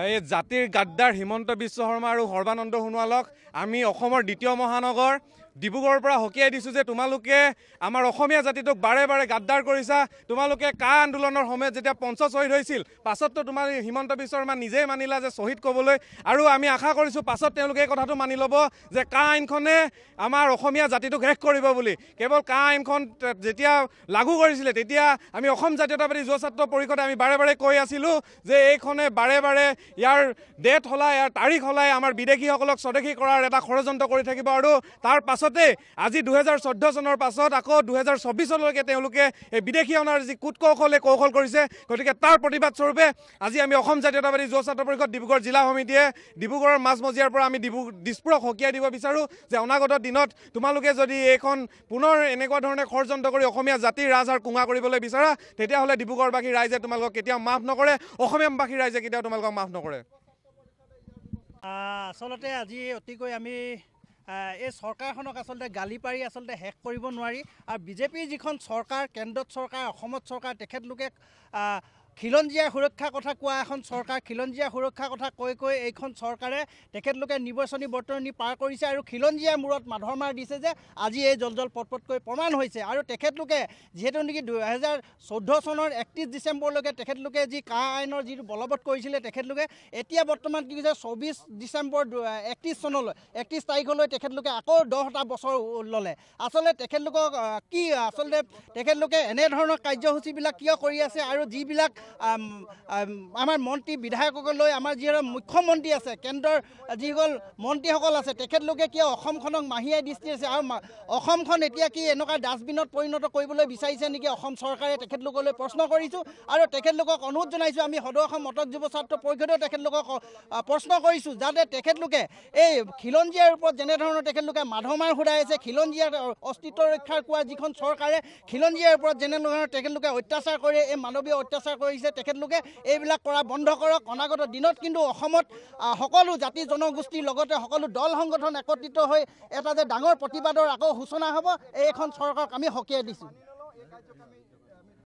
এই জাতিৰ গাদ্দাৰ হিমন্ত বিশ্ব শৰ্মা আৰু সৰ্বানন্দ সোণোৱালক আমি অসমৰ দ্বিতীয় মহানগৰ ডিব্ৰুগড়ৰ পৰা হকিয়াই দিছোঁ যে তোমালোকে আমাৰ অসমীয়া জাতিটোক বাৰে বাৰে গাদ্দাৰ কৰিছা। তোমালোকে কা আন্দোলনৰ সময়ত যেতিয়া শ্বহীদ হৈছিল পাছততো তোমাৰ হিমন্ত বিশ্ব শৰ্মা নিজেই মানিলা যে শ্বহীদ ক'বলৈ, আৰু আমি আশা কৰিছোঁ পাছত তেওঁলোকে এই কথাটো মানি ল'ব যে কা আইনখনে আমাৰ অসমীয়া জাতিটোক শেষ কৰিব বুলি। কেৱল কা আইনখন যেতিয়া লাগু কৰিছিলে তেতিয়া আমি অসম জাতীয়তাবাদী যুৱ ছাত্ৰ পৰিষদে আমি বাৰে বাৰে কৈ আছিলোঁ যে এইখনে বাৰে বাৰে ইয়াৰ ডেট সলাই ইয়াৰ তাৰিখ সলাই আমাৰ বিদেশীসকলক স্বদেশী কৰাৰ এটা ষড়যন্ত্ৰ কৰি থাকিব, আৰু তাৰ পাছতে আজি 2014 চনৰ পাছত আকৌ 2024 চনলৈকে তেওঁলোকে এই বিদেশী অনাৰ যি কৌশল কৰিছে। গতিকে তাৰ প্ৰতিবাদ স্বৰূপে আজি আমি অসম জাতীয়তাবাদী যুৱ ছাত্ৰ পৰিষদ ডিব্ৰুগড় জিলা সমিতিয়ে ডিব্ৰুগড়ৰ মাজমজিয়াৰ পৰা আমি দিছপুৰক হকিয়াই দিব বিচাৰোঁ যে অনাগত দিনত তোমালোকে যদি এইখন পুনৰ এনেকুৱা ধৰণে ষড়যন্ত্ৰ কৰি অসমীয়া জাতিৰ ৰাজহাড় কুঙা কৰিবলৈ বিচাৰা তেতিয়াহ'লে ডিব্ৰুগড়বাসী ৰাইজে তোমালোকক কেতিয়াও মাফ নকৰে, অসমীয়াবাসী ৰাইজে কেতিয়াও তোমালোকক মাফ নকৰে। আচলতে আজি অতিকৈ আমি এই চৰকাৰখনক আচলতে গালি পাৰি আচলতে শেষ কৰিব নোৱাৰি, আৰু বিজেপিৰ যিখন চৰকাৰ, কেন্দ্ৰত চৰকাৰ, অসমত চৰকাৰ, তেখেতলোকে খিলঞ্জীয়াৰ সুৰক্ষাৰ কথা কোৱা এখন চৰকাৰ, খিলঞ্জীয়াৰ সুৰক্ষাৰ কথা কৈ কৈ এইখন চৰকাৰে তেখেতলোকে নিৰ্বাচনী বৰ্তনী পাৰ কৰিছে আৰু খিলঞ্জীয়াৰ মূৰত মাধৰ মাৰ দিছে যে আজি এই জলজল পটপটকৈ প্ৰমাণ হৈছে। আৰু তেখেতলোকে যিহেতু নেকি 2014 চনৰ 31 ডিচেম্বৰলৈকে তেখেতলোকে যি কা আইনৰ যিটো বলবৎ কৰিছিলে তেখেতলোকে এতিয়া বৰ্তমান কি হৈছে 24 ডিচেম্বৰ 31 তাৰিখলৈ তেখেতলোকে আকৌ 10টা বছৰ ল'লে। আচলতে তেখেতলোকক কি আচলতে তেখেতলোকে এনেধৰণৰ কাৰ্যসূচীবিলাক কিয় কৰি আছে, আৰু যিবিলাক আমাৰ মন্ত্ৰী বিধায়কসকললৈ আমাৰ যিসকল মুখ্যমন্ত্ৰী আছে, কেন্দ্ৰৰ যিসকল মন্ত্ৰীসকল আছে, তেখেতলোকে কিয় অসমখনক মাহিয়াই দৃষ্টি আছে, আৰু অসমখন এতিয়া কি এনেকুৱা ডাষ্টবিনত পৰিণত কৰিবলৈ বিচাৰিছে নেকি অসম চৰকাৰে, তেখেতলোকলৈ প্ৰশ্ন কৰিছোঁ। আৰু তেখেতলোকক অনুৰোধ জনাইছোঁ, আমি সদৌ অসম মটক যুৱ ছাত্ৰ পৰিষদেও তেখেতলোকক প্ৰশ্ন কৰিছোঁ যাতে তেখেতলোকে এই খিলঞ্জীয়াৰ ওপৰত যেনেধৰণৰ তেখেতলোকে মাধমাৰ সুধাই আছে, খিলঞ্জীয়াৰ অস্তিত্ব ৰক্ষাৰ কোৱা যিখন চৰকাৰে খিলঞ্জীয়াৰ ওপৰত যেনেধৰণৰ তেখেতলোকে অত্যাচাৰ কৰে, এই মানৱীয় অত্যাচাৰ কৰিছে, তেখেতলোকে এইবিলাক কৰা বন্ধ কৰক। অনাগত দিনত কিন্তু অসমত সকলো জাতি জনগোষ্ঠীৰ লগতে সকলো দল সংগঠন একত্ৰিত হৈ এটা যে ডাঙৰ প্ৰতিবাদৰ আকৌ সূচনা হ'ব, এইখন চৰকাৰক আমি সকীয়াই দিছোঁ।